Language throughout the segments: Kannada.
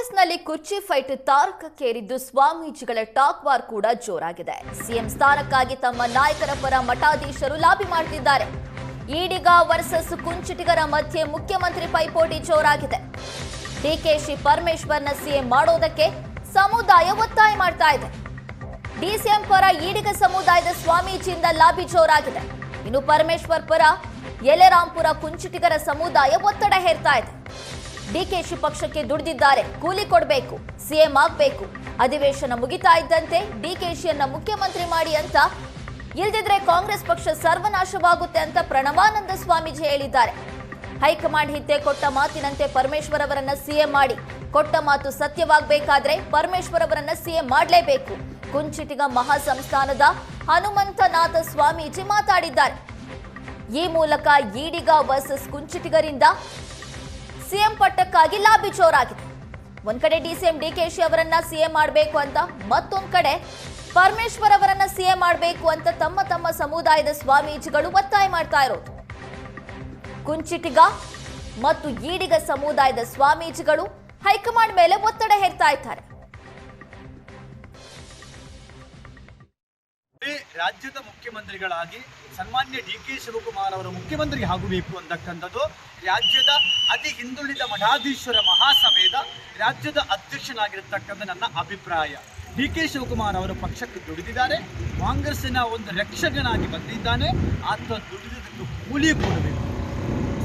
ಕಾಂಗ್ರೆಸ್ನಲ್ಲಿ ಕುರ್ಚಿ ಫೈಟ್ ತಾರಕಕ್ಕೇರಿದ್ದು ಸ್ವಾಮೀಜಿಗಳ ಟಾಕ್ ವಾರ್ ಕೂಡ ಜೋರಾಗಿದೆ. ಸಿಎಂ ಸ್ಥಾನಕ್ಕಾಗಿ ತಮ್ಮ ನಾಯಕರ ಪರ ಮಠಾಧೀಶರು ಲಾಬಿ ಮಾಡ್ತಿದ್ದಾರೆ. ಈಡಿಗ ವರ್ಸಸ್ ಕುಂಚಿಟಿಗರ ಮಧ್ಯೆ ಮುಖ್ಯಮಂತ್ರಿ ಪೈಪೋಟಿ ಜೋರಾಗಿದೆ. ಡಿಕೆಶಿ ಪರಮೇಶ್ವರ್ನ ಸಿಎಂ ಮಾಡೋದಕ್ಕೆ ಸಮುದಾಯ ಒತ್ತಾಯ ಮಾಡ್ತಾ ಇದೆ. ಡಿಸಿಎಂ ಪರ ಈಡಿಗ ಸಮುದಾಯದ ಸ್ವಾಮೀಜಿಯಿಂದ ಲಾಬಿ ಜೋರಾಗಿದೆ. ಇನ್ನು ಪರಮೇಶ್ವರ್ ಪರ ಯಲೆರಾಂಪುರ ಕುಂಚಿಟಿಗರ ಸಮುದಾಯ ಒತ್ತಡ ಹೇರ್ತಾ ಇದೆ. ಡಿಕೆಶಿ ಪಕ್ಷಕ್ಕೆ ದುಡಿದಿದ್ದಾರೆ, ಕೂಲಿ ಕೊಡಬೇಕು, ಸಿಎಂ ಆಗಬೇಕು, ಅಧಿವೇಶನ ಮುಗಿತಾ ಇದ್ದಂತೆ ಡಿಕೆಶಿಯನ್ನ ಮುಖ್ಯಮಂತ್ರಿ ಮಾಡಿ ಅಂತ, ಇಲ್ದಿದ್ರೆ ಕಾಂಗ್ರೆಸ್ ಪಕ್ಷ ಸರ್ವನಾಶವಾಗುತ್ತೆ ಅಂತ ಪ್ರಣವಾನಂದ ಸ್ವಾಮೀಜಿ ಹೇಳಿದ್ದಾರೆ. ಹೈಕಮಾಂಡ್ ಹಿಂದೆ ಕೊಟ್ಟ ಮಾತಿನಂತೆ ಪರಮೇಶ್ವರ್ ಅವರನ್ನ ಸಿಎಂ ಮಾಡಿ, ಕೊಟ್ಟ ಮಾತು ಸತ್ಯವಾಗಬೇಕಾದ್ರೆ ಪರಮೇಶ್ವರ್ ಅವರನ್ನ ಸಿಎಂ ಮಾಡಲೇಬೇಕು. ಕುಂಚಿಟಿಗ ಮಹಾಸಂಸ್ಥಾನದ ಹನುಮಂತನಾಥ ಸ್ವಾಮೀಜಿ ಮಾತಾಡಿದ್ದಾರೆ. ಈ ಮೂಲಕ ಈಡಿಗ ವರ್ಸಸ್ ಕುಂಚಿಟಿಗರಿಂದ ಸಿಎಂ ಪಟ್ಟಕ್ಕಾಗಿ ಲಾಬಿ ಜೋರಾಗಿದೆ. ಒಂದ್ ಕಡೆ ಡಿಸಿಎಂ ಡಿಕೆಶಿ ಅವರನ್ನ ಸಿಎಂ ಮಾಡಬೇಕು ಅಂತ, ಮತ್ತೊಂದ್ ಕಡೆ ಪರಮೇಶ್ವರ್ ಅವರನ್ನ ಸಿಎಂ ಮಾಡಬೇಕು ಅಂತ ತಮ್ಮ ತಮ್ಮ ಸಮುದಾಯದ ಸ್ವಾಮೀಜಿಗಳು ಒತ್ತಾಯ ಮಾಡ್ತಾ ಇರೋದು. ಕುಂಚಿಟಿಗ ಮತ್ತು ಈಡಿಗ ಸಮುದಾಯದ ಸ್ವಾಮೀಜಿಗಳು ಹೈಕಮಾಂಡ್ ಮೇಲೆ ಒತ್ತಡ ಹೇರ್ತಾ ಇದ್ದಾರೆ. ರಾಜ್ಯದ ಮುಖ್ಯಮಂತ್ರಿಗಳಾಗಿ ಸನ್ಮಾನ್ಯ ಡಿಕೆ ಶಿವಕುಮಾರ್ ಅವರು ಮುಖ್ಯಮಂತ್ರಿ ಆಗಬೇಕು ಅಂತಕ್ಕಂಥದ್ದು ರಾಜ್ಯದ ಅತಿ ಹಿಂದುಳಿದ ಮಠಾಧೀಶ್ವರ ಮಹಾಸಭೆಯ ರಾಜ್ಯದ ಅಧ್ಯಕ್ಷನಾಗಿರತಕ್ಕಂಥ ನನ್ನ ಅಭಿಪ್ರಾಯ. ಡಿಕೆ ಶಿವಕುಮಾರ್ ಅವರು ಪಕ್ಷಕ್ಕೆ ದುಡಿದಿದ್ದಾರೆ, ಕಾಂಗ್ರೆಸ್ಸಿನ ಒಂದು ರಕ್ಷಕನಾಗಿ ಬಂದಿದ್ದಾನೆ. ಆತ ದುಡಿದಕ್ಕೆ ಕೂಲಿ ಕೊಡಬೇಕು.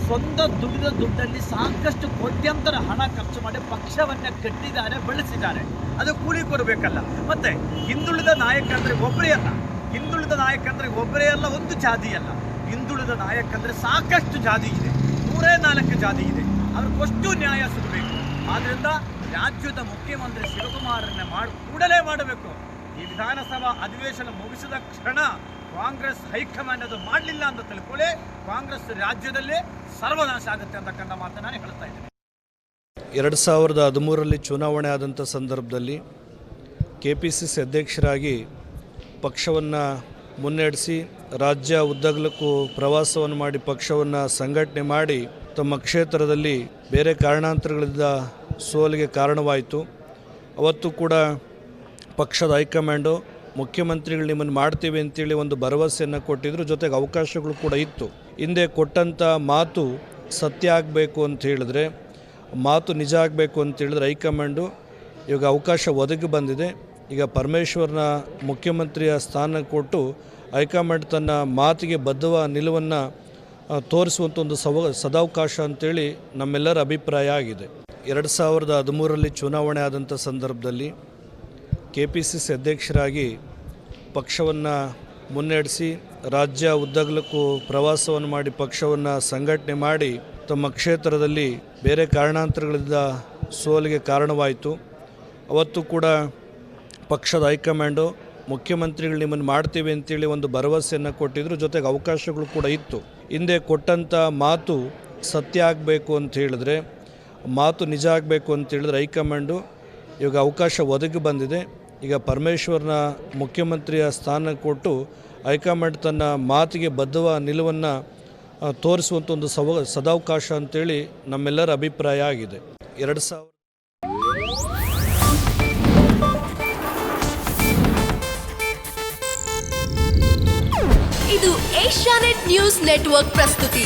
ಸ್ವಂತ ದುಡಿದ ದುಡ್ಡಲ್ಲಿ ಸಾಕಷ್ಟು ಕೋಟ್ಯಾಂತರ ಹಣ ಖರ್ಚು ಮಾಡಿ ಪಕ್ಷವನ್ನೇ ಕಟ್ಟಿದ್ದಾರೆ, ಬೆಳೆಸಿದ್ದಾರೆ. ಅದು ಕೂಲಿ ಕೊಡಬೇಕಲ್ಲ. ಮತ್ತೆ ಹಿಂದುಳಿದ ನಾಯಕ ಅಂದರೆ ಒಬ್ಬರೇ ಅಲ್ಲ, ಹಿಂದುಳಿದ ನಾಯಕ ಅಂದರೆ ಒಬ್ಬರೇ ಅಲ್ಲ, ಒಂದು ಜಾತಿ ಅಲ್ಲ. ಹಿಂದುಳಿದ ನಾಯಕ ಅಂದರೆ ಸಾಕಷ್ಟು ಜಾತಿ ಇದೆ, 104 ಜಾತಿ ಇದೆ. ಅವ್ರಿಗಷ್ಟು ನ್ಯಾಯ ಸಿಗಬೇಕು. ಆದ್ದರಿಂದ ರಾಜ್ಯದ ಮುಖ್ಯಮಂತ್ರಿ ಶಿವಕುಮಾರನ್ನ ಕೂಡಲೇ ಮಾಡಬೇಕು. ಈ ವಿಧಾನಸಭಾ ಅಧಿವೇಶನ ಮುಗಿಸಿದ ಕ್ಷಣ ಕಾಂಗ್ರೆಸ್ ಹೈಕಮಾಂಡ್ ಅದು ಮಾಡಲಿಲ್ಲ ಅಂತ ತಿಳ್ಕೊಳ್ಳಿ, ಕಾಂಗ್ರೆಸ್ ರಾಜ್ಯದಲ್ಲಿ ಸರ್ವನಾಶ ಆಗುತ್ತೆ ಅಂತಕ್ಕಂಥ ಮಾತನ್ನು ನಾನು ಹೇಳ್ತಾ ಇದ್ದೇನೆ. 2013ರಲ್ಲಿ ಚುನಾವಣೆ ಆದಂಥ ಸಂದರ್ಭದಲ್ಲಿ ಕೆಪಿಸಿಸಿ ಅಧ್ಯಕ್ಷರಾಗಿ ಪಕ್ಷವನ್ನು ಮುನ್ನಡೆಸಿ ರಾಜ್ಯ ಉದ್ದಗಲಕ್ಕೂ ಪ್ರವಾಸವನ್ನು ಮಾಡಿ ಪಕ್ಷವನ್ನು ಸಂಘಟನೆ ಮಾಡಿ ತಮ್ಮ ಕ್ಷೇತ್ರದಲ್ಲಿ ಬೇರೆ ಕಾರಣಾಂತರಗಳಿಂದ ಸೋಲಿಗೆ ಕಾರಣವಾಯಿತು. ಅವತ್ತು ಕೂಡ ಪಕ್ಷದ ಹೈಕಮಾಂಡು ಮುಖ್ಯಮಂತ್ರಿಗಳು ನಿಮ್ಮನ್ನು ಮಾಡ್ತೀವಿ ಅಂತೇಳಿ ಒಂದು ಭರವಸೆಯನ್ನು ಕೊಟ್ಟಿದ್ದರು. ಜೊತೆಗೆ ಅವಕಾಶಗಳು ಕೂಡ ಇತ್ತು. ಹಿಂದೆ ಕೊಟ್ಟಂಥ ಮಾತು ಸತ್ಯ ಆಗಬೇಕು ಅಂತ ಹೇಳಿದ್ರೆ, ಮಾತು ನಿಜ ಆಗಬೇಕು ಅಂತ ಹೇಳಿದ್ರೆ ಹೈಕಮಾಂಡು ಇವಾಗ ಅವಕಾಶ ಒದಗಿ ಬಂದಿದೆ. ಈಗ ಪರಮೇಶ್ವರ್ನ ಮುಖ್ಯಮಂತ್ರಿಯ ಸ್ಥಾನ ಕೊಟ್ಟು ಹೈಕಮಾಂಡ್ ತನ್ನ ಮಾತಿಗೆ ಬದ್ಧವ ನಿಲುವನ್ನು ತೋರಿಸುವಂಥ ಒಂದು ಸದಾವಕಾಶ ಅಂತೇಳಿ ನಮ್ಮೆಲ್ಲರ ಅಭಿಪ್ರಾಯ ಆಗಿದೆ. 2013ರಲ್ಲಿ ಚುನಾವಣೆ ಆದಂಥ ಸಂದರ್ಭದಲ್ಲಿ ಕೆಪಿಸಿಸಿ ಅಧ್ಯಕ್ಷರಾಗಿ ಪಕ್ಷವನ್ನು ಮುನ್ನಡೆಸಿ ರಾಜ್ಯ ಉದ್ದಗಲಕ್ಕೂ ಪ್ರವಾಸವನ್ನು ಮಾಡಿ ಪಕ್ಷವನ್ನು ಸಂಘಟನೆ ಮಾಡಿ ತಮ್ಮ ಕ್ಷೇತ್ರದಲ್ಲಿ ಬೇರೆ ಕಾರಣಾಂತರಗಳಿಂದ ಸೋಲಿಗೆ ಕಾರಣವಾಯಿತು. ಅವತ್ತು ಕೂಡ ಪಕ್ಷದ ಹೈಕಮಾಂಡು ಮುಖ್ಯಮಂತ್ರಿಗಳು ನಿಮ್ಮನ್ನು ಮಾಡ್ತೀವಿ ಅಂತೇಳಿ ಒಂದು ಭರವಸೆಯನ್ನು ಕೊಟ್ಟಿದ್ದರು. ಜೊತೆಗೆ ಅವಕಾಶಗಳು ಕೂಡ ಇತ್ತು. ಹಿಂದೆ ಕೊಟ್ಟಂಥ ಮಾತು ಸತ್ಯ ಆಗಬೇಕು ಅಂತ ಹೇಳಿದ್ರೆ, ಮಾತು ನಿಜ ಆಗಬೇಕು ಅಂತ ಹೇಳಿದ್ರೆ ಹೈಕಮಾಂಡು ಇವಾಗ ಅವಕಾಶ ಒದಗಿ ಬಂದಿದೆ. ಈಗ ಪರಮೇಶ್ವರ್ನ ಮುಖ್ಯಮಂತ್ರಿಯ ಸ್ಥಾನ ಕೊಟ್ಟು ಹೈಕಮಾಂಡ್ ತನ್ನ ಮಾತಿಗೆ ಬದ್ಧವ ನಿಲುವನ್ನು ತೋರಿಸುವಂಥ ಒಂದು ಸದಾವಕಾಶ ಅಂತೇಳಿ ನಮ್ಮೆಲ್ಲರ ಅಭಿಪ್ರಾಯ ಆಗಿದೆ. 2000 ಇದು ಏಷ್ಯಾನೆಟ್ ನ್ಯೂಸ್ ನೆಟ್ವರ್ಕ್ ಪ್ರಸ್ತುತಿ.